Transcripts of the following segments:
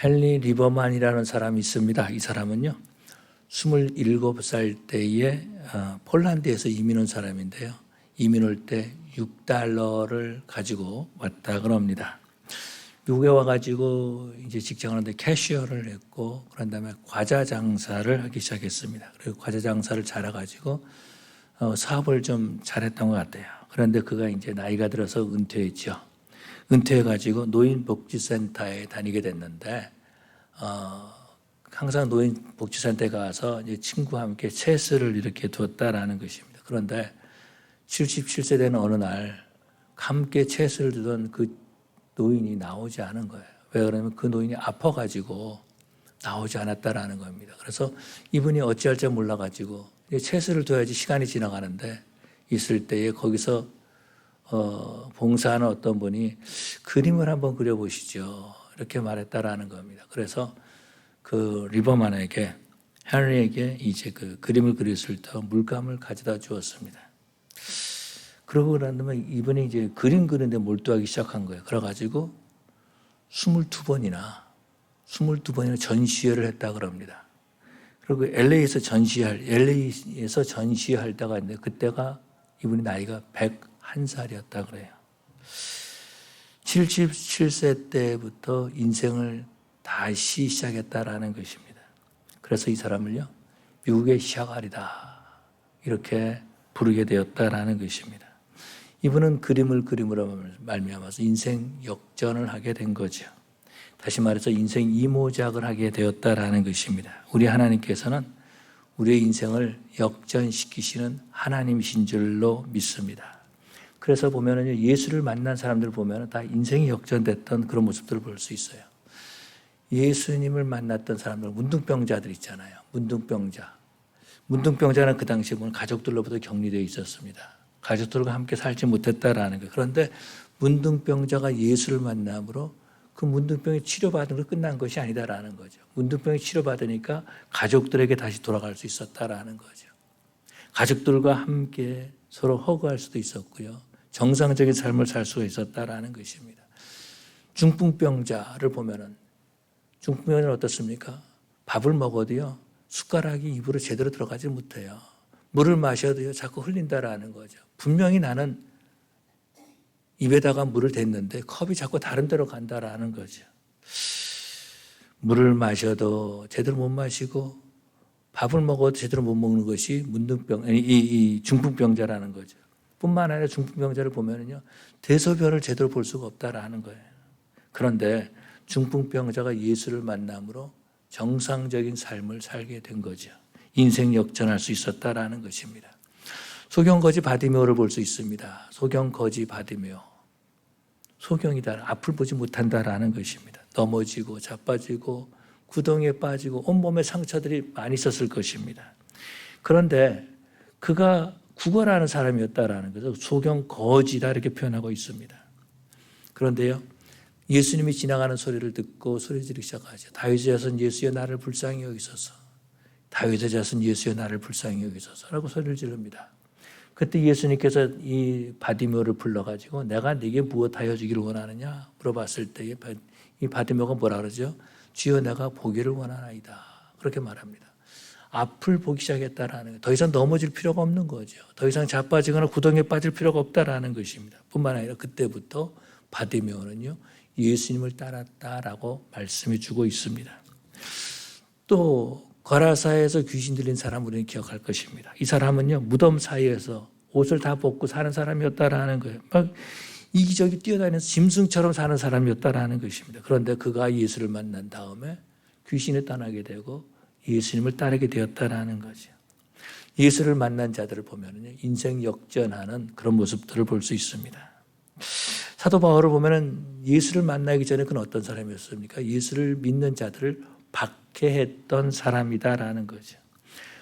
헨리 리버만이라는 사람이 있습니다. 이 사람은요, 27살 때에 폴란드에서 이민 온 사람인데요. 이민 올 때 $6를 가지고 왔다 그럽니다. 미국에 와가지고 이제 직장을 하는데 캐셔를 했고, 그런 다음에 과자 장사를 하기 시작했습니다. 그리고 과자 장사를 잘해가지고 사업을 좀 잘했던 것 같아요. 그런데 그가 이제 나이가 들어서 은퇴했죠. 은퇴해가지고 노인복지센터에 다니게 됐는데, 항상 노인복지센터에 가서 이제 친구와 함께 체스를 이렇게 두었다라는 것입니다. 그런데 77세 되는 어느 날 함께 체스를 두던 그 노인이 나오지 않은 거예요. 왜 그러냐면 그 노인이 아파가지고 나오지 않았다라는 겁니다. 그래서 이분이 어찌할 줄 몰라가지고 체스를 둬야지 시간이 지나가는데 있을 때에 거기서 봉사하는 어떤 분이 그림을 한번 그려보시죠. 이렇게 말했다라는 겁니다. 그래서 그 리버만에게, 헨리에게 이제 그 그림을 그렸을 때 물감을 가져다 주었습니다. 그러고 난 다음에 이분이 이제 그림 그리는데 몰두하기 시작한 거예요. 그래가지고 22번이나 전시회를 했다 그럽니다. 그리고 LA에서 전시할 때가 있는데 그때가 이분이 나이가 101살이었다 그래요. 77세 때부터 인생을 다시 시작했다라는 것입니다. 그래서 이 사람을요, 미국의 시아가리다 이렇게 부르게 되었다라는 것입니다. 이분은 그림을 그림으로 말미암아서 인생 역전을 하게 된 거죠. 다시 말해서 인생 이모작을 하게 되었다라는 것입니다. 우리 하나님께서는 우리의 인생을 역전시키시는 하나님이신 줄로 믿습니다. 그래서 보면은 예수를 만난 사람들 보면 다 인생이 역전됐던 그런 모습들을 볼 수 있어요. 예수님을 만났던 사람들, 문둥병자들 있잖아요. 문둥병자는 그 당시에 보면 가족들로부터 격리되어 있었습니다. 가족들과 함께 살지 못했다라는 거예요. 그런데 문둥병자가 예수를 만남으로 그 문둥병이 치료받은 걸 끝난 것이 아니다라는 거죠. 문둥병이 치료받으니까 가족들에게 다시 돌아갈 수 있었다라는 거죠. 가족들과 함께 서로 허구할 수도 있었고요. 정상적인 삶을 살 수가 있었다라는 것입니다. 중풍병자를 보면은, 중풍병자는 어떻습니까? 밥을 먹어도요, 숟가락이 입으로 제대로 들어가지 못해요. 물을 마셔도요, 자꾸 흘린다라는 거죠. 분명히 나는 입에다가 물을 댔는데 컵이 자꾸 다른 데로 간다라는 거죠. 물을 마셔도 제대로 못 마시고 밥을 먹어도 제대로 못 먹는 것이 이 중풍병자라는 거죠. 뿐만 아니라 중풍병자를 보면은요, 대소변을 제대로 볼 수가 없다라는 거예요. 그런데 중풍병자가 예수를 만남으로 정상적인 삶을 살게 된 거죠. 인생 역전할 수 있었다라는 것입니다. 소경거지 바디메오를 볼 수 있습니다. 소경거지 바디메오. 소경이다. 앞을 보지 못한다라는 것입니다. 넘어지고 자빠지고 구덩이에 빠지고 온몸에 상처들이 많이 있었을 것입니다. 그런데 그가 구걸하는 사람이었다라는 거죠. 소경거지다 이렇게 표현하고 있습니다. 그런데요, 예수님이 지나가는 소리를 듣고 소리 지르기 시작하죠. 다윗의 자손 예수여 나를 불쌍히 여기소서. 다윗의 자손 예수여 나를 불쌍히 여기소서라고 소리를 지릅니다. 그때 예수님께서 이 바디메오를 불러가지고 내가 네게 무엇하여 주기를 원하느냐 물어봤을 때 이 바디메오가 뭐라 그러죠? 주여 내가 보기를 원하나이다. 그렇게 말합니다. 앞을 보기 시작했다라는 거예요. 더 이상 넘어질 필요가 없는 거죠. 더 이상 자빠지거나 구덩이에 빠질 필요가 없다라는 것입니다. 뿐만 아니라 그때부터 바디메오는요, 예수님을 따랐다라고 말씀해 주고 있습니다. 또 거라사에서 귀신 들린 사람 우리는 기억할 것입니다. 이 사람은요, 무덤 사이에서 옷을 다 벗고 사는 사람이었다라는 거예요. 막 이기저기 뛰어다니면서 짐승처럼 사는 사람이었다라는 것입니다. 그런데 그가 예수를 만난 다음에 귀신을 떠나게 되고 예수님을 따르게 되었다라는 거죠. 예수를 만난 자들을 보면은요, 인생 역전하는 그런 모습들을 볼 수 있습니다. 사도 바울을 보면은 예수를 만나기 전에 그는 어떤 사람이었습니까? 예수를 믿는 자들을 박해했던 사람이다라는 거죠.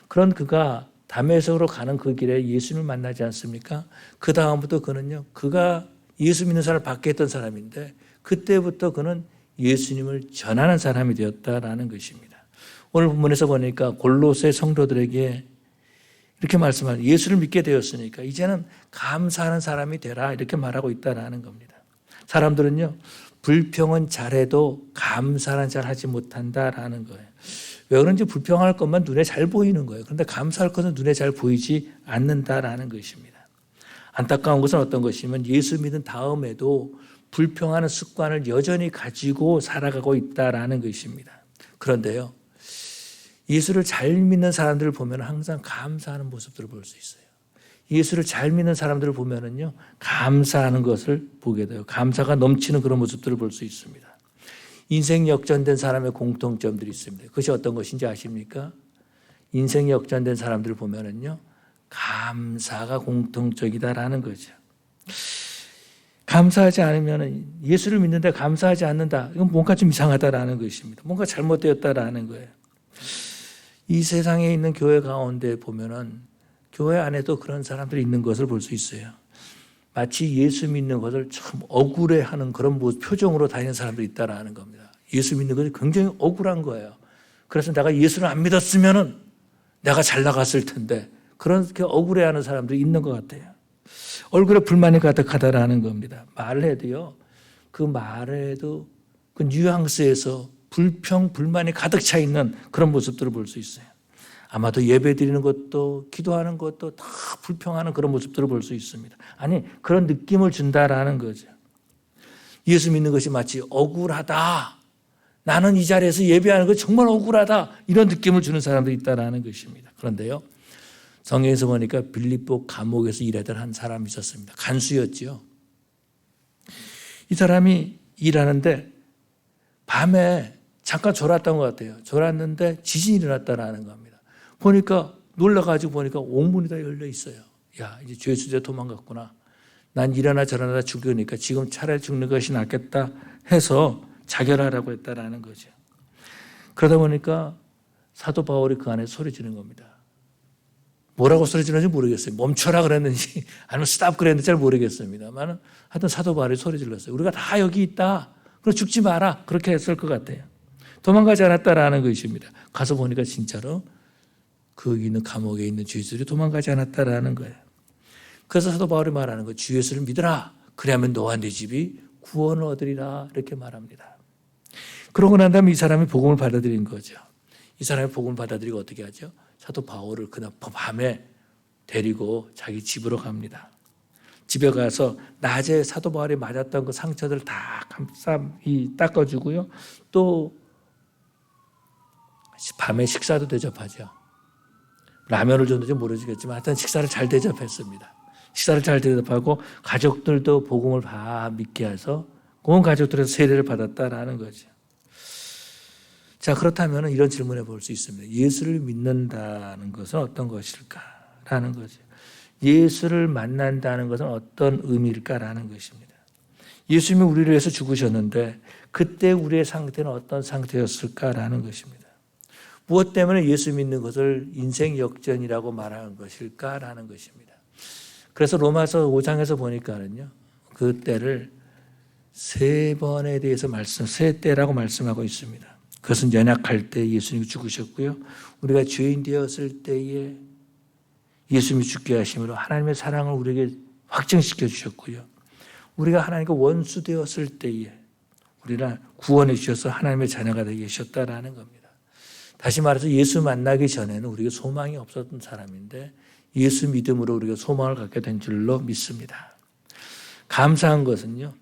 그런 그가 다메섹으로 가는 그 길에 예수님을 만나지 않습니까? 그 다음부터 그는요, 그가 예수 믿는 사람을 박해했던 사람인데 그때부터 그는 예수님을 전하는 사람이 되었다라는 것입니다. 오늘 본문에서 보니까 골로새 성도들에게 이렇게 말씀하는, 예수를 믿게 되었으니까 이제는 감사하는 사람이 되라 이렇게 말하고 있다라는 겁니다. 사람들은요, 불평은 잘해도 감사는 잘 하지 못한다라는 거예요. 왜 그런지 불평할 것만 눈에 잘 보이는 거예요. 그런데 감사할 것은 눈에 잘 보이지 않는다라는 것입니다. 안타까운 것은 어떤 것이면 예수 믿은 다음에도 불평하는 습관을 여전히 가지고 살아가고 있다라는 것입니다. 그런데요, 예수를 잘 믿는 사람들을 보면 항상 감사하는 모습들을 볼 수 있어요. 예수를 잘 믿는 사람들을 보면은요, 감사하는 것을 보게 돼요. 감사가 넘치는 그런 모습들을 볼 수 있습니다. 인생 역전된 사람의 공통점들이 있습니다. 그것이 어떤 것인지 아십니까? 인생 역전된 사람들을 보면은요, 감사가 공통적이다라는 거죠. 감사하지 않으면 예수를 믿는데 감사하지 않는다. 이건 뭔가 좀 이상하다라는 것입니다. 뭔가 잘못되었다라는 거예요. 이 세상에 있는 교회 가운데 보면은 교회 안에도 그런 사람들이 있는 것을 볼 수 있어요. 마치 예수 믿는 것을 참 억울해하는 그런 표정으로 다니는 사람들이 있다라는 겁니다. 예수 믿는 것이 굉장히 억울한 거예요. 그래서 내가 예수를 안 믿었으면은 내가 잘 나갔을 텐데 그렇게 억울해하는 사람들이 있는 것 같아요. 얼굴에 불만이 가득하다라는 겁니다. 말해도요, 그 말에도 그 뉘앙스에서 불평, 불만이 가득 차 있는 그런 모습들을 볼 수 있어요. 아마도 예배 드리는 것도 기도하는 것도 다 불평하는 그런 모습들을 볼 수 있습니다. 아니, 그런 느낌을 준다라는 거죠. 예수 믿는 것이 마치 억울하다. 나는 이 자리에서 예배하는 것 정말 억울하다. 이런 느낌을 주는 사람들이 있다라는 것입니다. 그런데요, 성경에서 보니까 빌립보 감옥에서 일하던 한 사람이 있었습니다. 간수였죠. 이 사람이 일하는데 밤에 잠깐 졸았던 것 같아요. 졸았는데 지진이 일어났다라는 겁니다. 보니까 놀라가지고 보니까 옥문이 다 열려 있어요. 야, 이제 죄수제 도망갔구나. 난 이러나 저러나 죽으니까 지금 차라리 죽는 것이 낫겠다 해서 자결하라고 했다라는 거죠. 그러다 보니까 사도 바울이 그 안에 소리 지르는 겁니다. 뭐라고 소리 지르는지 모르겠어요. 멈춰라 그랬는지 아니면 스탑 그랬는지 잘 모르겠습니다만 하여튼 사도 바울이 소리 질렀어요. 우리가 다 여기 있다. 그럼 죽지 마라. 그렇게 했을 것 같아요. 도망가지 않았다라는 것입니다. 가서 보니까 진짜로 거기 있는 감옥에 있는 죄수들이 도망가지 않았다라는 거예요. 그래서 사도 바울이 말하는 거예요. 주 예수를 믿으라. 그래야만 너와 네 집이 구원을 얻으리라. 이렇게 말합니다. 그러고 난 다음에 이 사람이 복음을 받아들인 거죠. 이 사람이 복음을 받아들이고 어떻게 하죠? 사도 바울을 그날 밤에 데리고 자기 집으로 갑니다. 집에 가서 낮에 사도 바울이 맞았던 그 상처들 다 닦아주고요. 또 밤에 식사도 대접하죠. 라면을 줬는지 모르겠지만 하여튼 식사를 잘 대접했습니다. 식사를 잘 대접하고 가족들도 복음을 다 믿게 해서 온 가족들에서 세례를 받았다라는 거죠. 자, 그렇다면 이런 질문을 볼 수 있습니다. 예수를 믿는다는 것은 어떤 것일까라는 거죠. 예수를 만난다는 것은 어떤 의미일까라는 것입니다. 예수님이 우리를 위해서 죽으셨는데 그때 우리의 상태는 어떤 상태였을까라는 것입니다. 무엇 때문에 예수 믿는 것을 인생 역전이라고 말하는 것일까라는 것입니다. 그래서 로마서 5장에서 보니까는요, 그 때를 세 번에 대해서 세 때라고 말씀하고 있습니다. 그것은 연약할 때 예수님이 죽으셨고요. 우리가 죄인 되었을 때에 예수님이 죽게 하심으로 하나님의 사랑을 우리에게 확증시켜 주셨고요. 우리가 하나님과 원수 되었을 때에 우리를 구원해 주셔서 하나님의 자녀가 되게 하셨다라는 겁니다. 다시 말해서 예수 만나기 전에는 우리가 소망이 없었던 사람인데 예수 믿음으로 우리가 소망을 갖게 된 줄로 믿습니다. 감사한 것은요,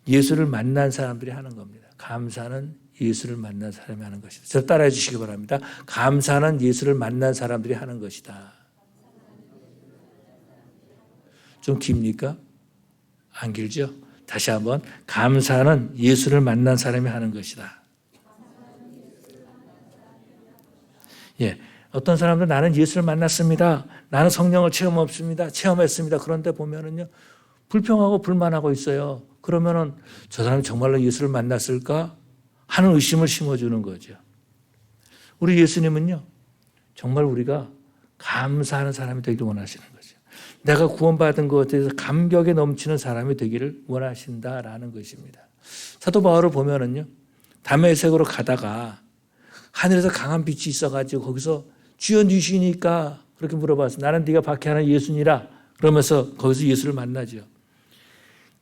예수를 만난 사람들이 하는 겁니다. 감사는 예수를 만난 사람이 하는 것이다. 저 따라해 주시기 바랍니다. 감사는 예수를 만난 사람들이 하는 것이다. 좀 깁니까? 안 길죠? 다시 한번, 감사는 예수를 만난 사람이 하는 것이다. 예, 어떤 사람들은 나는 예수를 만났습니다. 나는 성령을 체험했습니다. 그런데 보면은요, 불평하고 불만하고 있어요. 그러면은 저 사람이 정말로 예수를 만났을까 하는 의심을 심어주는 거죠. 우리 예수님은요, 정말 우리가 감사하는 사람이 되기를 원하시는 거죠. 내가 구원받은 것에 대해서 감격에 넘치는 사람이 되기를 원하신다라는 것입니다. 사도 바울을 보면은요, 다메섹으로 가다가 하늘에서 강한 빛이 있어가지고 거기서 주여 누시니까 그렇게 물어봤어요. 나는 네가 박해하는 예수니라. 그러면서 거기서 예수를 만나죠.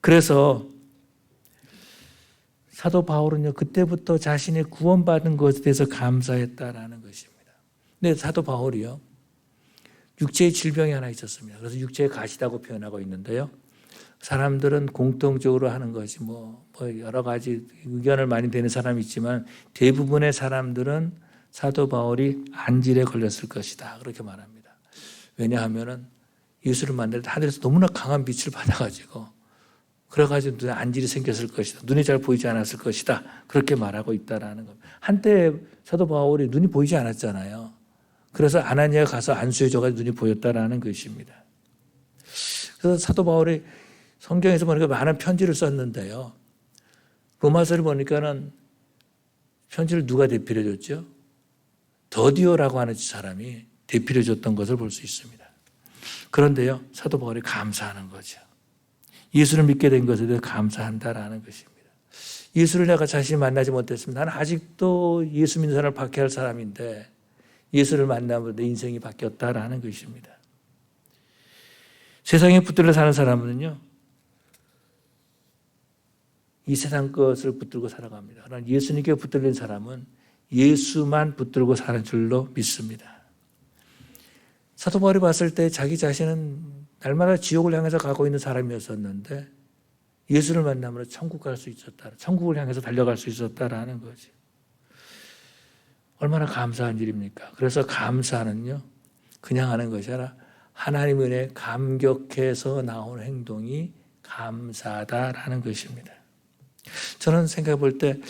그래서 사도 바울은요, 그때부터 자신의 구원받은 것에 대해서 감사했다라는 것입니다. 근데 사도 바울이요, 육체의 질병이 하나 있었습니다. 그래서 육체의 가시다고 표현하고 있는데요. 사람들은 공통적으로 하는 것이 뭐 여러 가지 의견을 많이 내는 사람이 있지만 대부분의 사람들은 사도 바울이 안질에 걸렸을 것이다, 그렇게 말합니다. 왜냐하면은 예수를 만날 때 하늘에서 너무나 강한 빛을 받아가지고 그래가지고 눈에 안질이 생겼을 것이다, 눈이 잘 보이지 않았을 것이다, 그렇게 말하고 있다라는 겁니다. 한때 사도 바울이 눈이 보이지 않았잖아요. 그래서 아나니아가 가서 안수해줘가지고 눈이 보였다라는 것입니다. 그래서 사도 바울이 성경에서 보니까 많은 편지를 썼는데요, 로마서를 보니까는 편지를 누가 대필해 줬죠? 더디오라고 하는 사람이 대필해 줬던 것을 볼 수 있습니다. 그런데요, 사도 바울이 감사하는 거죠. 예수를 믿게 된 것에 대해 감사한다라는 것입니다. 예수를 내가 자신이 만나지 못했으면 나는 아직도 예수 믿는 사람을 박해할 사람인데 예수를 만나면 내 인생이 바뀌었다라는 것입니다. 세상에 붙들려 사는 사람은요, 이 세상 것을 붙들고 살아갑니다. 그러나 예수님께 붙들린 사람은 예수만 붙들고 사는 줄로 믿습니다. 사도 바울이 봤을 때 자기 자신은 날마다 지옥을 향해서 가고 있는 사람이었었는데 예수를 만나면 천국 갈 수 있었다, 천국을 향해서 달려갈 수 있었다라는 거지. 얼마나 감사한 일입니까? 그래서 감사는요, 그냥 하는 것이 아니라 하나님의 은혜에 감격해서 나온 행동이 감사다라는 것입니다. 저는 생각해 볼 때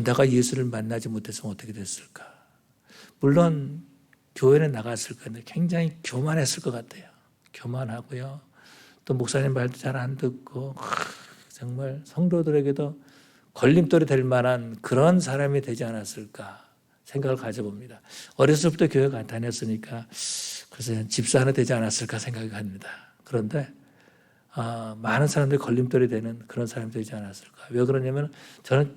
내가 예수를 만나지 못했으면 어떻게 됐을까? 물론 교회는 나갔을 건데 굉장히 교만했을 것 같아요. 교만하고요, 또 목사님 말도 잘 안 듣고 정말 성도들에게도 걸림돌이 될 만한 그런 사람이 되지 않았을까 생각을 가져봅니다. 어렸을 때부터 교회가 안 다녔으니까 그래서 집사 하나 되지 않았을까 생각이 합니다. 그런데 많은 사람들이 걸림돌이 되는 그런 사람이 되지 않았을까. 왜 그러냐면 저는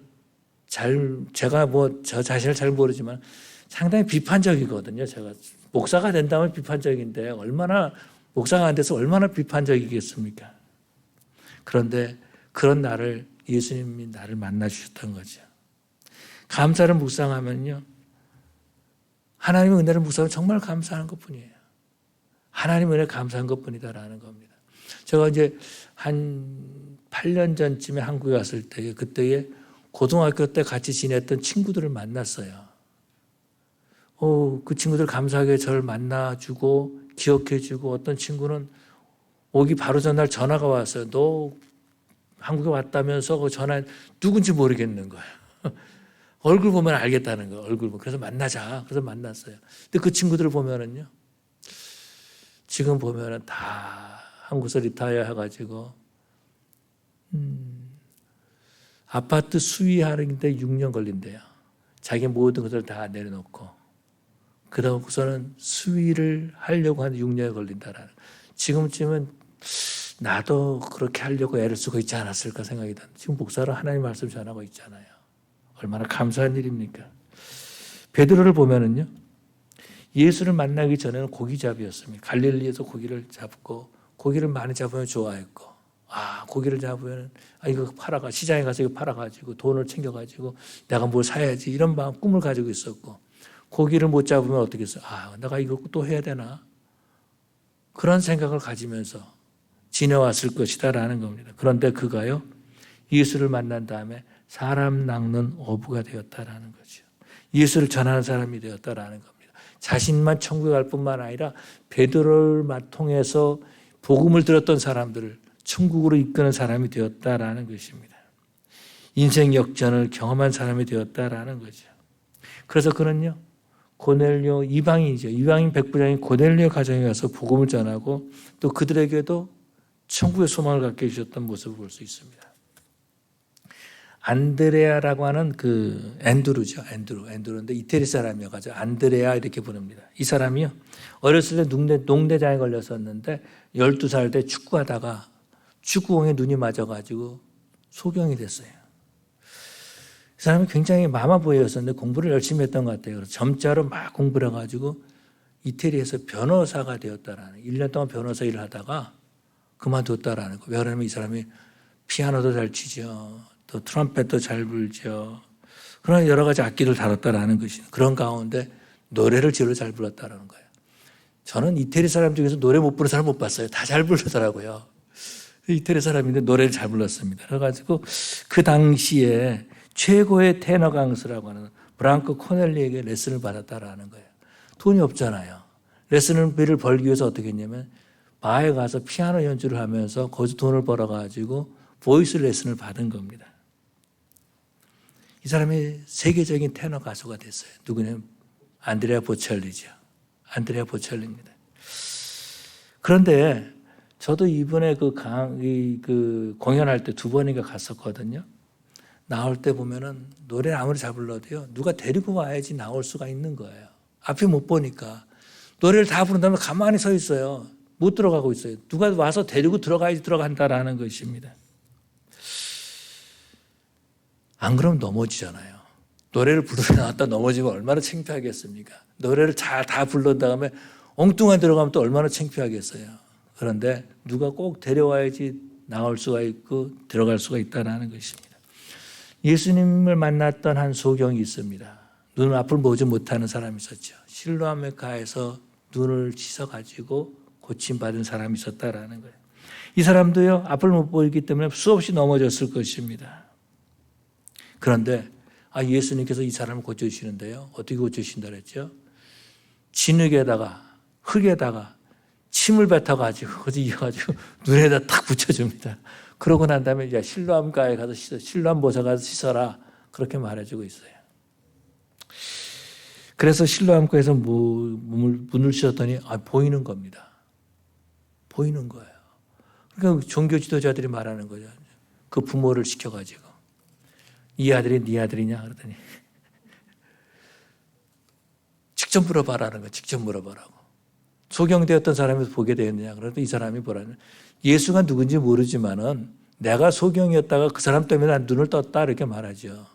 제가 저 자신을 잘 모르지만 상당히 비판적이거든요. 제가 목사가 된다면 비판적인데 얼마나 목사가 안 돼서 얼마나 비판적이겠습니까? 그런데 그런 나를 예수님이 나를 만나 주셨던 거죠. 감사를 묵상하면요, 하나님의 은혜를 묵상하면 정말 감사한 것뿐이에요. 하나님의 은혜 감사한 것뿐이다라는 겁니다. 제가 이제 한 8년 전쯤에 한국에 왔을 때 그때에 고등학교 때 같이 지냈던 친구들을 만났어요. 그 친구들 감사하게 저를 만나주고 기억해주고, 어떤 친구는 오기 바로 전날 전화가 왔어요. 너 한국에 왔다면서 그 전화 누군지 모르겠는 거예요. 얼굴 보면 알겠다는 거예요. 얼굴 보면. 그래서 만나자. 그래서 만났어요. 근데 그 친구들을 보면은요, 지금 보면은 다 한국에서 리타이어 해가지고 아파트 수리하는데 6년 걸린대요. 자기 모든 것을 다 내려놓고 그러고서는 수위를 하려고 하는데 6년이 걸린다라는. 지금쯤은 나도 그렇게 하려고 애를 쓰고 있지 않았을까 생각이 듭니다. 지금 목사로 하나님 말씀 전하고 있잖아요. 얼마나 감사한 일입니까? 베드로를 보면은요, 예수를 만나기 전에는 고기잡이였습니다. 갈릴리에서 고기를 잡고, 고기를 많이 잡으면 좋아했고, 고기를 잡으면 이거 팔아가, 시장에 가서 이거 팔아가지고 돈을 챙겨가지고 내가 뭘 사야지, 이런 마음, 꿈을 가지고 있었고, 고기를 못 잡으면 어떻게 했어요? 내가 이거 또 해야 되나? 그런 생각을 가지면서 지내왔을 것이다라는 겁니다. 그런데 그가요, 예수를 만난 다음에 사람 낚는 어부가 되었다라는 거죠. 예수를 전하는 사람이 되었다라는 겁니다. 자신만 천국에 갈 뿐만 아니라 베드로를 통해서 복음을 들었던 사람들을 천국으로 이끄는 사람이 되었다라는 것입니다. 인생 역전을 경험한 사람이 되었다라는 거죠. 그래서 그는요, 고넬료 이방인이죠. 이방인 백부장인 고넬료 가정에 가서 복음을 전하고 또 그들에게도 천국의 소망을 갖게 해주셨던 모습을 볼 수 있습니다. 안드레아라고 하는 그 앤드루죠. 앤드루인데 이태리 사람이어가지고 안드레아 이렇게 부릅니다. 이 사람이요, 어렸을 때 농대장에 걸렸었는데 12살 때 축구하다가 축구공에 눈이 맞아가지고 소경이 됐어요. 이 사람이 굉장히 마마보이였었는데 공부를 열심히 했던 것 같아요. 그래서 점자로 막 공부를 해가지고 이태리에서 변호사가 되었다라는, 1년 동안 변호사 일을 하다가 그만뒀다라는 거. 왜 그러냐면 이 사람이 피아노도 잘 치죠. 또 트럼펫도 잘 불죠. 그러나 여러 가지 악기를 다뤘다라는 것이 그런 가운데 노래를 제일 잘 불렀다라는 거예요. 저는 이태리 사람 중에서 노래 못 부르는 사람 못 봤어요. 다 잘 부르더라고요. 이태리 사람인데 노래를 잘 불렀습니다. 그래가지고 그 당시에 최고의 테너 강수라고 하는 브랑코 코넬리에게 레슨을 받았다라는 거예요. 돈이 없잖아요. 레슨비를 벌기 위해서 어떻게 했냐면 바에 가서 피아노 연주를 하면서 거기서 돈을 벌어가지고 보이스 레슨을 받은 겁니다. 이 사람이 세계적인 테너 가수가 됐어요. 누구냐면 안드레아 보첼리죠. 안드레아 보첼리입니다. 그런데 저도 이번에 그 공연할 때 2번인가 갔었거든요. 나올 때 보면은 노래를 아무리 잘 불러도요, 누가 데리고 와야지 나올 수가 있는 거예요. 앞이 못 보니까. 노래를 다 부른 다음에 가만히 서 있어요. 못 들어가고 있어요. 누가 와서 데리고 들어가야지 들어간다라는 것입니다. 안 그러면 넘어지잖아요. 노래를 부르러 나왔다 넘어지면 얼마나 창피하겠습니까? 노래를 잘 다 불른 다음에 엉뚱한 들어가면 또 얼마나 창피하겠어요. 그런데 누가 꼭 데려와야지 나올 수가 있고 들어갈 수가 있다는 것입니다. 예수님을 만났던 한 소경이 있습니다. 눈 앞을 보지 못하는 사람이 있었죠. 실로암에 가에서 눈을 씻어가지고 고침받은 사람이 있었다라는 거예요. 이 사람도요, 앞을 못 보이기 때문에 수없이 넘어졌을 것입니다. 그런데 예수님께서 이 사람을 고쳐주시는데요. 어떻게 고쳐주신다 그랬죠? 진흙에다가 흙에다가 침을 뱉어가지고 이어가지고 눈에다 탁 붙여줍니다. 그러고 난 다음에 이제 실로암가에 가서 실로암 보사 가서 씻어라 그렇게 말해주고 있어요. 그래서 실로암가에서 문을 씻었더니 보이는 겁니다. 보이는 거예요. 그러니까 종교 지도자들이 말하는 거죠. 그 부모를 시켜가지고 이 아들이 네 아들이냐 그러더니 직접 물어봐라는 거예요. 직접 물어보라고. 소경되었던 사람이 보게 되었느냐 그러더니 이 사람이 뭐라냐, 예수가 누군지 모르지만은 내가 소경이었다가 그 사람 때문에 난 눈을 떴다 이렇게 말하죠.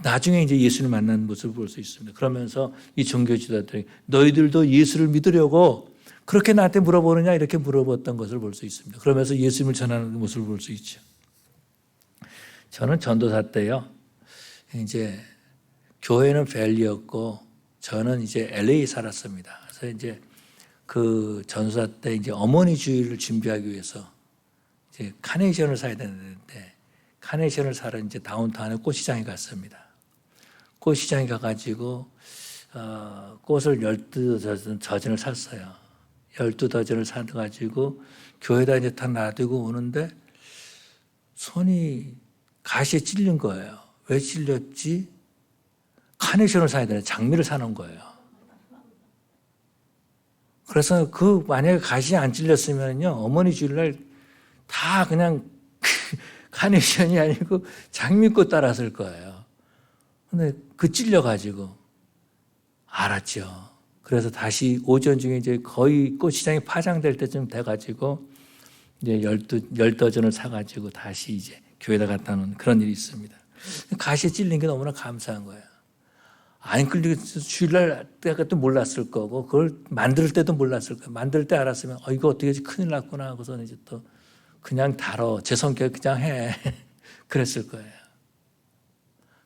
나중에 이제 예수를 만난 모습을 볼 수 있습니다. 그러면서 이 종교 지도자들이 너희들도 예수를 믿으려고 그렇게 나한테 물어보느냐 이렇게 물어봤던 것을 볼 수 있습니다. 그러면서 예수님을 전하는 모습을 볼 수 있죠. 저는 전도사 때요, 이제 교회는 벨리였고 저는 이제 LA 살았습니다. 그래서 이제 그 전도사 때 이제 어머니 주일을 준비하기 위해서 이제 카네이션을 사야 되는데 카네이션을 사러 이제 다운타운의 꽃시장에 갔습니다. 꽃시장에 가가지고 꽃을 12도전을 샀어요. 12도전을 사가지고 교회에다 이제 다 놔두고 오는데 손이 가시에 찔린 거예요. 왜 찔렸지? 카네이션을 사야 되나 장미를 사는 거예요. 그래서 만약에 가시에 안 찔렸으면요, 어머니 주일날 다 그냥 카네이션이 아니고 장미꽃 따랐을 거예요. 근데 찔려가지고 알았죠. 그래서 다시 오전 중에 이제 거의 꽃시장이 파장될 때쯤 돼가지고 이제 12도전을 사가지고 다시 이제 교회에다 갖다 놓은 그런 일이 있습니다. 가시에 찔린 게 너무나 감사한 거예요. 안 끌리고 주일날 때도 몰랐을 거고 그걸 만들 때도 몰랐을 거예요. 만들 때 알았으면 이거 어떻게 하지 큰일 났구나 하고서는 이제 또 그냥 다뤄 제 성격 그냥 해 그랬을 거예요.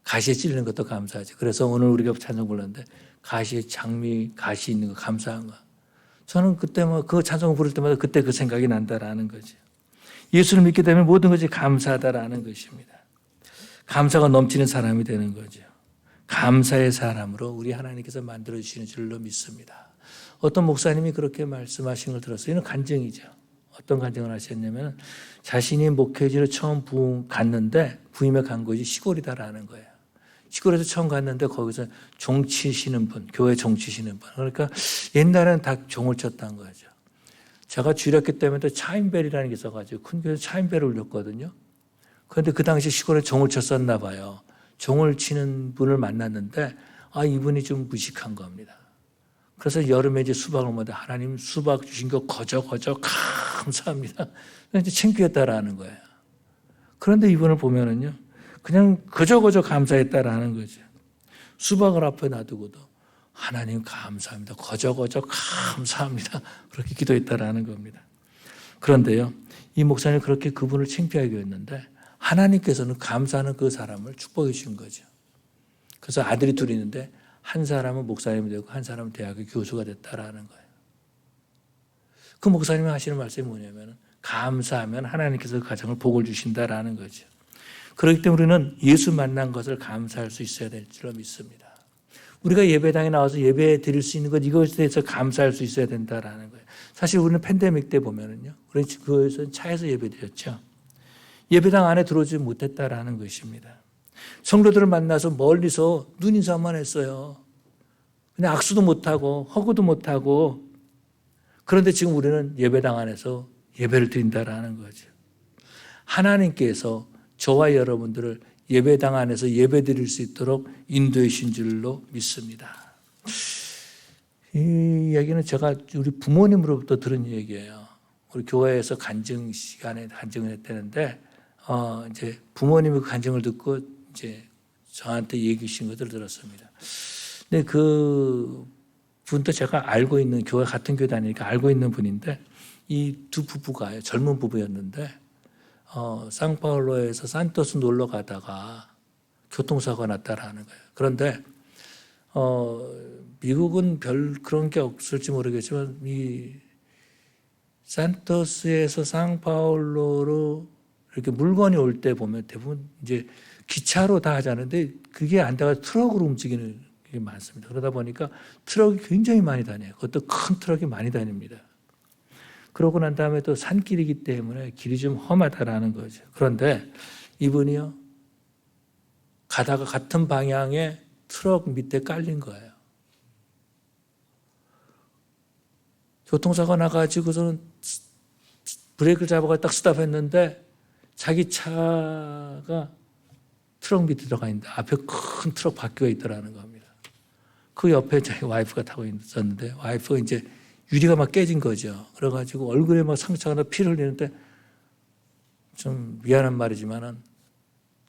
가시에 찔리는 것도 감사하죠. 그래서 오늘 우리가 찬송 불렀는데 가시에 장미 가시 있는 거 감사한 거. 저는 그때 그 찬송을 부를 때마다 그때 그 생각이 난다라는 거죠. 예수를 믿게 되면 모든 것이 감사하다라는 것입니다. 감사가 넘치는 사람이 되는 거죠. 감사의 사람으로 우리 하나님께서 만들어주시는 줄로 믿습니다. 어떤 목사님이 그렇게 말씀하신 걸 들었어요. 이건 간증이죠. 어떤 간증을 하셨냐면 자신이 목회지로 처음 갔는데 부임에 간 곳이 시골이다라는 거예요. 시골에서 처음 갔는데 거기서 종 치시는 분, 교회 종 치시는 분. 그러니까 옛날에는 다 종을 쳤다는 거죠. 제가 주일학교 때문에 차인벨이라는 게 있어가지고 큰 교회에서 차인벨을 울렸거든요. 그런데 그 당시 시골에 종을 쳤었나 봐요. 종을 치는 분을 만났는데 이분이 좀 무식한 겁니다. 그래서 여름에 이제 수박을 먹는데 하나님 수박 주신 거 거저 감사합니다. 이제 창피했다라는 거예요. 그런데 이분을 보면은요, 그냥 거저 감사했다라는 거죠. 수박을 앞에 놔두고도 하나님 감사합니다. 거저 감사합니다. 그렇게 기도했다라는 겁니다. 그런데요, 이 목사님 그렇게 그분을 창피하게 했는데 하나님께서는 감사하는 그 사람을 축복해 주신 거죠. 그래서 아들이 둘이 있는데 한 사람은 목사님이 되고 한 사람은 대학의 교수가 됐다라는 거예요. 그 목사님이 하시는 말씀이 뭐냐면 감사하면 하나님께서 그 가정을 복을 주신다라는 거죠. 그렇기 때문에 우리는 예수 만난 것을 감사할 수 있어야 될 줄로 믿습니다. 우리가 예배당에 나와서 예배 드릴 수 있는 것 이것에 대해서 감사할 수 있어야 된다라는 거예요. 사실 우리는 팬데믹 때 보면은요, 우리 그것은 차에서 예배 드렸죠. 예배당 안에 들어오지 못했다라는 것입니다. 성도들을 만나서 멀리서 눈인사만 했어요. 그냥 악수도 못하고 허구도 못하고. 그런데 지금 우리는 예배당 안에서 예배를 드린다라는 거죠. 하나님께서 저와 여러분들을 예배당 안에서 예배 드릴 수 있도록 인도해 주신 줄로 믿습니다. 이 얘기는 제가 우리 부모님으로부터 들은 얘기예요. 우리 교회에서 간증 시간에 간증을 했다는데 이제 부모님이 그 간증을 듣고 이제 저한테 얘기해 주신 것을 들었습니다. 근데 그 분도 제가 알고 있는 교회 같은 교회 다니니까 알고 있는 분인데 이 두 부부가 젊은 부부였는데 상파울로에서 산토스 놀러 가다가 교통사고가 났다라는 거예요. 그런데 미국은 별 그런 게 없을지 모르겠지만 이 산토스에서 상파울로로 이렇게 물건이 올 때 보면 대부분 이제 기차로 다 하자는데 그게 안 되가 트럭으로 움직이는 게 많습니다. 그러다 보니까 트럭이 굉장히 많이 다녀요. 그것도 큰 트럭이 많이 다닙니다. 그러고 난 다음에 또 산길이기 때문에 길이 좀 험하다라는 거죠. 그런데 이분이요, 가다가 같은 방향에 트럭 밑에 깔린 거예요. 교통사고 나가지고서는 브레이크를 잡아가 딱 스탑했는데 자기 차가 트럭 밑에 들어가 있는데 앞에 큰 트럭 바퀴가 있더라는 겁니다. 그 옆에 자기 와이프가 타고 있었는데 와이프가 이제 유리가 막 깨진 거죠. 그래가지고 얼굴에 막 상처가 나 피를 흘리는데 좀 미안한 말이지만은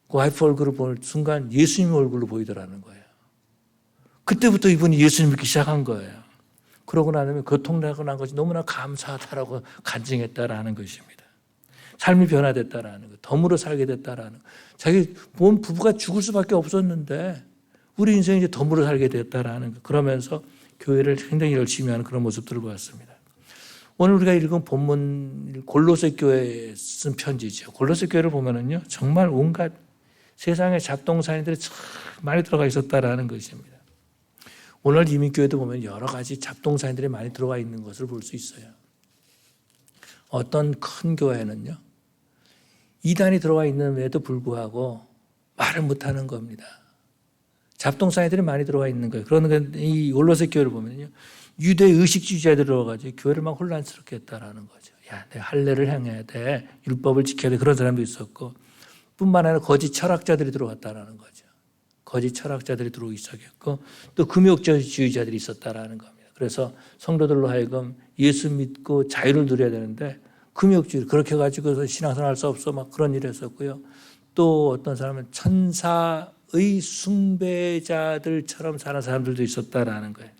그 와이프 얼굴을 볼 순간 예수님 얼굴로 보이더라는 거예요. 그때부터 이분이 예수님 믿기 시작한 거예요. 그러고 나면 교통사고 난 것이 너무나 감사하다라고 간증했다라는 것입니다. 삶이 변화됐다라는 거, 덤으로 살게 됐다라는 거. 자기 본 부부가 죽을 수밖에 없었는데 우리 인생이 이제 덤으로 살게 됐다라는 거. 그러면서 교회를 굉장히 열심히 하는 그런 모습들을 보았습니다. 오늘 우리가 읽은 본문 골로새 교회에 쓴 편지죠. 골로새 교회를 보면은요, 정말 온갖 세상의 잡동사니들이 참 많이 들어가 있었다라는 것입니다. 오늘 이민교회도 보면 여러 가지 잡동사니들이 많이 들어가 있는 것을 볼 수 있어요. 어떤 큰 교회는요, 이단이 들어가 있는데도 불구하고 말을 못하는 겁니다. 잡동사니들이 많이 들어가 있는 거예요. 그러니까 이 골로새 교회를 보면요, 유대 의식주의자들이 들어가지고 교회를 막 혼란스럽게 했다라는 거죠. 야, 내가 할례를 행해야 돼, 율법을 지켜야 돼, 그런 사람도 있었고, 뿐만 아니라 거짓 철학자들이 들어갔다라는 거죠. 거짓 철학자들이 들어오기 시작했고, 또 금욕주의자들이 있었다라는 겁니다. 그래서 성도들로 하여금 예수 믿고 자유를 누려야 되는데 금욕주의 그렇게 해가지고 신앙생활 할 수 없어 막 그런 일을 했었고요. 또 어떤 사람은 천사의 숭배자들처럼 사는 사람들도 있었다라는 거예요.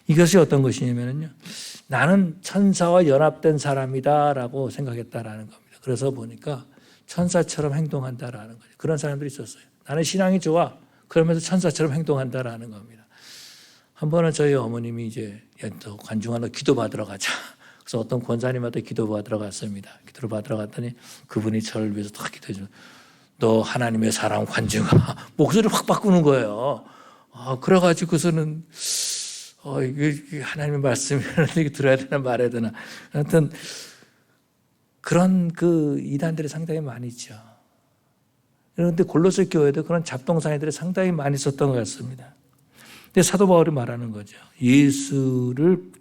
이것이 어떤 것이냐면요, 나는 천사와 연합된 사람이다라고 생각했다라는 겁니다. 그래서 보니까 천사처럼 행동한다라는 거죠. 그런 사람들이 있었어요. 나는 신앙이 좋아. 그러면서 천사처럼 행동한다라는 겁니다. 한 번은 저희 어머님이 이제 관중하러 기도 받으러 가자. 그래서 어떤 권사님한테 기도 받으러 갔습니다. 기도를 받으러 갔더니 그분이 저를 위해서 딱 기도해 주면, 너 하나님의 사랑 관중아. 목소리를 확 바꾸는 거예요. 그래가지고서는 이게 하나님의 말씀이라는데 들어야 되나 말해야 되나. 하여튼 그런 그 이단들이 상당히 많이 있죠. 그런데 골로새 교회도 그런 잡동사니들이 상당히 많이 있었던 것 같습니다. 근데 사도 바울이 말하는 거죠. 예수를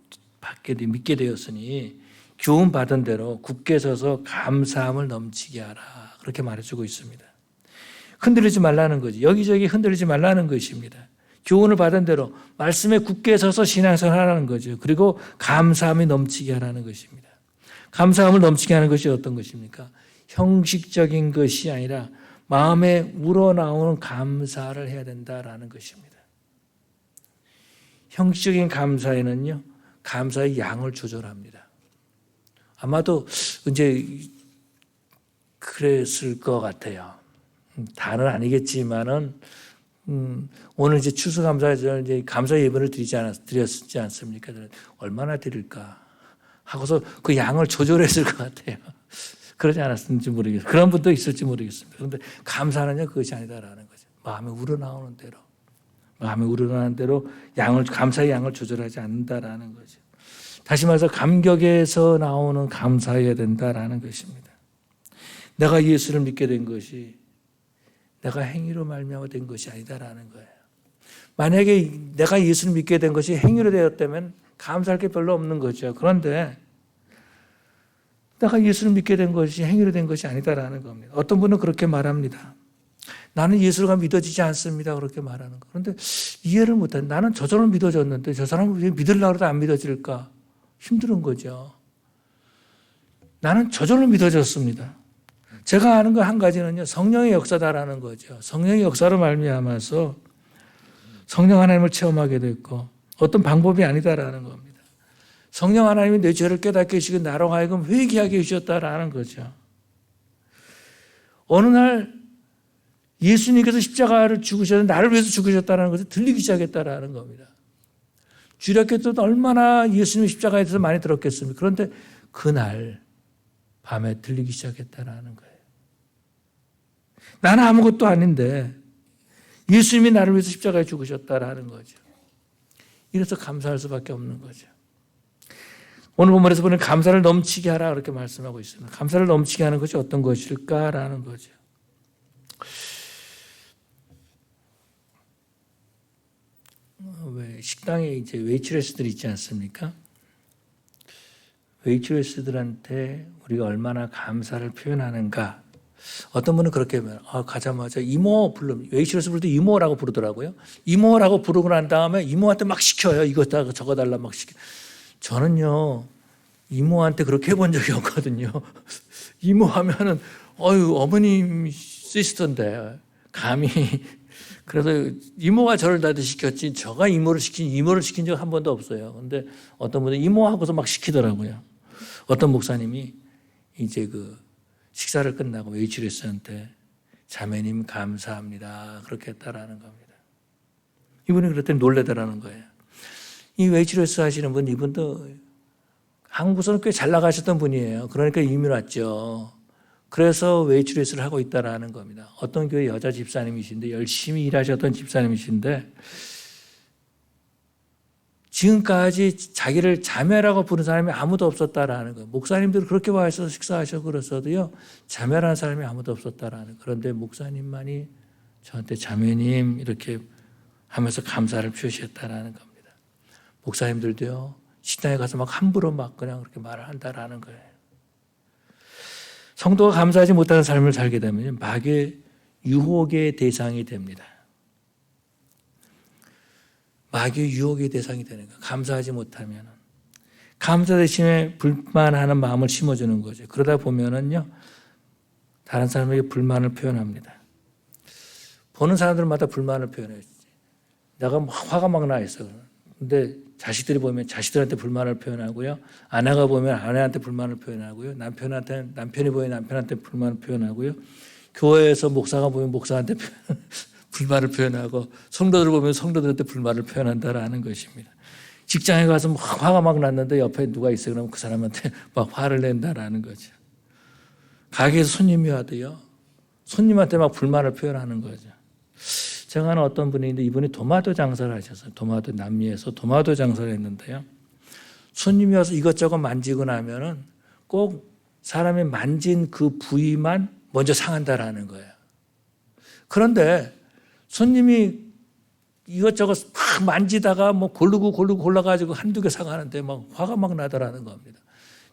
믿게 되었으니 교훈 받은 대로 굳게 서서 감사함을 넘치게 하라. 그렇게 말해주고 있습니다. 흔들리지 말라는 거죠. 여기저기 흔들리지 말라는 것입니다. 교훈을 받은 대로 말씀에 굳게 서서 신앙생활 하라는 거죠. 그리고 감사함이 넘치게 하라는 것입니다. 감사함을 넘치게 하는 것이 어떤 것입니까? 형식적인 것이 아니라 마음에 우러나오는 감사를 해야 된다라는 것입니다. 형식적인 감사에는요, 감사의 양을 조절합니다. 아마도 이제 그랬을 것 같아요. 다는 아니겠지만은 오늘 이제 추수감사절 이제 감사 예배를 드렸지 않습니까? 얼마나 드릴까 하고서 그 양을 조절했을 것 같아요. 그러지 않았는지 모르겠어요. 그런 분도 있을지 모르겠습니다. 그런데 감사는요 그것이 아니다라는 거죠. 마음에 우러나오는 대로 감사의 양을 조절하지 않는다라는 거죠. 다시 말해서 감격에서 나오는 감사해야 된다라는 것입니다. 내가 예수를 믿게 된 것이 내가 행위로 말미암아 된 것이 아니다라는 거예요. 만약에 내가 예수를 믿게 된 것이 행위로 되었다면 감사할 게 별로 없는 거죠. 그런데 내가 예수를 믿게 된 것이 행위로 된 것이 아니다라는 겁니다. 어떤 분은 그렇게 말합니다. 나는 예수가 믿어지지 않습니다. 그렇게 말하는 거. 그런데 이해를 못해. 나는 저절로 믿어졌는데 저 사람은 왜 믿으려고 해도 안 믿어질까? 힘든 거죠. 나는 저절로 믿어졌습니다. 제가 아는 거 한 가지는요. 성령의 역사다라는 거죠. 성령의 역사로 말미암아서 성령 하나님을 체험하게 됐고 어떤 방법이 아니다라는 겁니다. 성령 하나님이 내 죄를 깨닫게 해주시고 나로 하여금 회개하게 해주셨다라는 거죠. 어느 날 예수님께서 십자가를 죽으셨는데 나를 위해서 죽으셨다는 것을 들리기 시작했다라는 겁니다. 주일학교 때도 얼마나 예수님의 십자가에 대해서 많이 들었겠습니까? 그런데 그날 밤에 들리기 시작했다라는 거예요. 나는 아무것도 아닌데 예수님이 나를 위해서 십자가에 죽으셨다라는 거죠. 이래서 감사할 수밖에 없는 거죠. 오늘 본문에서 보는 감사를 넘치게 하라 그렇게 말씀하고 있습니다. 감사를 넘치게 하는 것이 어떤 것일까라는 거죠. 왜 식당에 이제 웨이트레스들이 있지 않습니까? 웨이트레스들한테 우리가 얼마나 감사를 표현하는가. 어떤 분은 그렇게 가자마자 이모 웨이트레스 부를 때 이모라고 부르더라고요. 이모라고 부르고 난 다음에 이모한테 막 시켜요. 이거 저거 달라 막 시켜. 저는요 이모한테 그렇게 해본 적이 없거든요. 이모 하면은 어머님 시스터인데 감히 그래서 이모가 저를 다들 시켰지 저가 이모를 시킨 적 한 번도 없어요. 그런데 어떤 분은 이모하고서 막 시키더라고요. 어떤 목사님이 이제 그 식사를 끝나고 웨이트레스한테 자매님 감사합니다 그렇게 했다라는 겁니다. 이분이 그랬더니 놀래더라는 거예요. 이 웨이트레스 하시는 분 이분도 한국에서는 꽤 잘 나가셨던 분이에요. 그러니까 이민 왔죠. 그래서 웨이트레스를 하고 있다라는 겁니다. 어떤 교회 여자 집사님이신데 열심히 일하셨던 집사님이신데 지금까지 자기를 자매라고 부르는 사람이 아무도 없었다라는 거예요. 목사님들 그렇게 와서 식사하셔 그랬어도요. 자매라는 사람이 아무도 없었다라는 거예요. 그런데 목사님만이 저한테 자매님 이렇게 하면서 감사를 표시했다라는 겁니다. 목사님들도요. 식당에 가서 막 함부로 막 그냥 그렇게 말을 한다라는 거예요. 성도가 감사하지 못하는 삶을 살게 되면 마귀의 유혹의 대상이 됩니다. 마귀의 유혹의 대상이 되는 거예요. 감사하지 못하면. 감사 대신에 불만하는 마음을 심어주는 거죠. 그러다 보면은요, 다른 사람에게 불만을 표현합니다. 보는 사람들마다 불만을 표현해요. 내가 화가 막 나 있어. 근데 자식들이 보면 자식들한테 불만을 표현하고요. 아내가 보면 아내한테 불만을 표현하고요. 남편이 보면 남편한테 불만을 표현하고요. 교회에서 목사가 보면 목사한테 불만을 표현하고 성도들 보면 성도들한테 불만을 표현한다라는 것입니다. 직장에 가서 막 화가 막 났는데 옆에 누가 있어요. 그러면 그 사람한테 막 화를 낸다라는 거죠. 가게에서 손님이 와도요. 손님한테 막 불만을 표현하는 거죠. 제가 아는 어떤 분이 있는데 이분이 도마도 장사를 하셨어요. 남미에서 도마도 장사를 했는데요. 손님이 와서 이것저것 만지고 나면은 꼭 사람이 만진 그 부위만 먼저 상한다라는 거예요. 그런데 손님이 이것저것 막 만지다가 뭐 고르고 골라가지고 한두 개 상하는데 막 화가 막 나더라는 겁니다.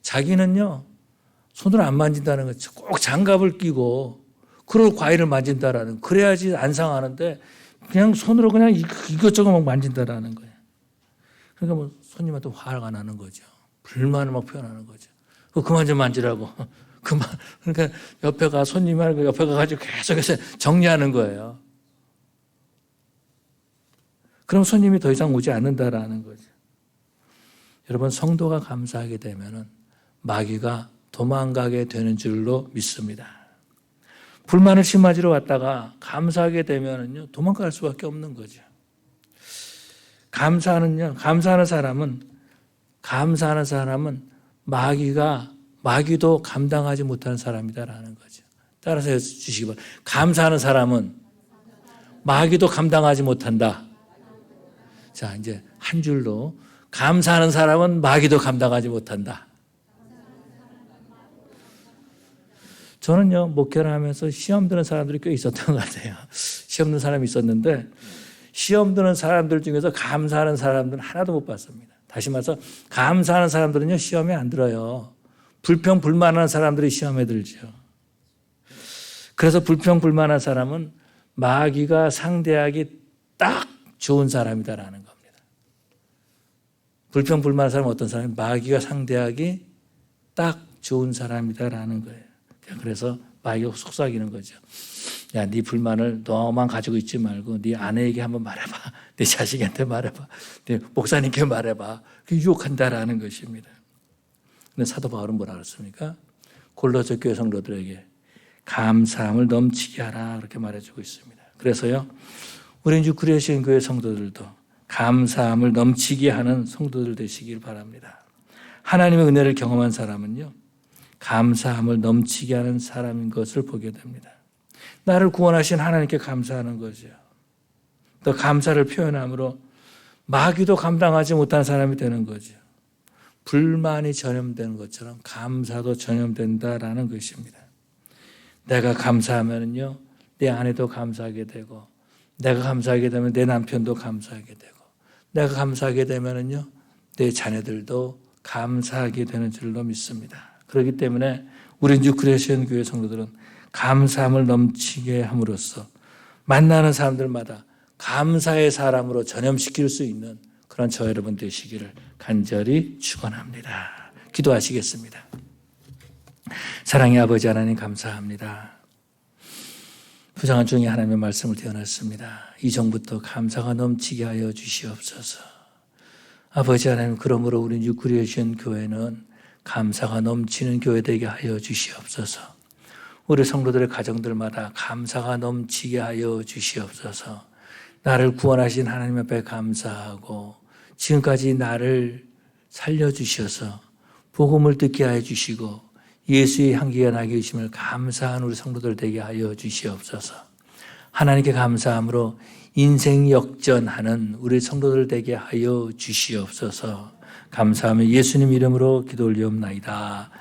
자기는요, 손을 안 만진다는 거죠. 꼭 장갑을 끼고 그리고 과일을 만진다라는, 그래야지 안 상하는데 그냥 손으로 그냥 이것저것 막 만진다라는 거예요. 그러니까 뭐 손님한테 화가 나는 거죠. 불만을 막 표현하는 거죠. 그만 좀 만지라고. 그만. 그러니까 손님하고 옆에 가가지고 계속해서 정리하는 거예요. 그럼 손님이 더 이상 오지 않는다라는 거죠. 여러분, 성도가 감사하게 되면은 마귀가 도망가게 되는 줄로 믿습니다. 불만을 심어지러 왔다가 감사하게 되면은요, 도망갈 수밖에 없는 거죠. 감사하는 사람은 마귀도 감당하지 못하는 사람이다라는 거죠. 따라서 해주시기 바랍니다. 감사하는 사람은 마귀도 감당하지 못한다. 자, 이제 한 줄로 감사하는 사람은 마귀도 감당하지 못한다. 저는요, 목회를 하면서 시험 드는 사람들이 꽤 있었던 것 같아요. 시험 드는 사람이 있었는데, 시험 드는 사람들 중에서 감사하는 사람들은 하나도 못 봤습니다. 다시 말해서, 감사하는 사람들은요, 시험에 안 들어요. 불평불만한 사람들이 시험에 들죠. 그래서 불평불만한 사람은 마귀가 상대하기 딱 좋은 사람이다라는 겁니다. 불평불만한 사람은 어떤 사람이 마귀가 상대하기 딱 좋은 사람이다라는 거예요. 그래서 마귀가 속삭이는 거죠. 야, 네 불만을 너만 가지고 있지 말고 네 아내에게 한번 말해봐. 네 자식한테 말해봐. 네 목사님께 말해봐. 유혹한다라는 것입니다. 근데 사도 바울은 뭐라 그랬습니까? 골로새 교회 성도들에게 감사함을 넘치게 하라 그렇게 말해주고 있습니다. 그래서요, 우리 유크레시안 교회 성도들도 감사함을 넘치게 하는 성도들 되시길 바랍니다. 하나님의 은혜를 경험한 사람은요, 감사함을 넘치게 하는 사람인 것을 보게 됩니다. 나를 구원하신 하나님께 감사하는 거죠. 또 감사를 표현함으로 마귀도 감당하지 못하는 사람이 되는 거죠. 불만이 전염되는 것처럼 감사도 전염된다라는 것입니다. 내가 감사하면요, 내 아내도 감사하게 되고, 내가 감사하게 되면 내 남편도 감사하게 되고, 내가 감사하게 되면요, 내 자녀들도 감사하게 되는 줄로 믿습니다. 그렇기 때문에 우리 뉴크레시안 교회 성도들은 감사함을 넘치게 함으로써 만나는 사람들마다 감사의 사람으로 전염시킬 수 있는 그런 저 여러분 되시기를 간절히 축원합니다. 기도하시겠습니다. 사랑의 아버지 하나님 감사합니다. 부정한 중에 하나님의 말씀을 태어났습니다. 이전부터 감사가 넘치게 하여 주시옵소서. 아버지 하나님, 그러므로 우리 뉴크리에이션 교회는 감사가 넘치는 교회 되게 하여 주시옵소서. 우리 성도들의 가정들마다 감사가 넘치게 하여 주시옵소서. 나를 구원하신 하나님 앞에 감사하고 지금까지 나를 살려주셔서 복음을 듣게 하여 주시고 예수의 향기가 나게 해주심을 감사한 우리 성도들 되게 하여 주시옵소서. 하나님께 감사함으로 인생 역전하는 우리 성도들 되게 하여 주시옵소서. 감사하며 예수님 이름으로 기도 올리옵나이다.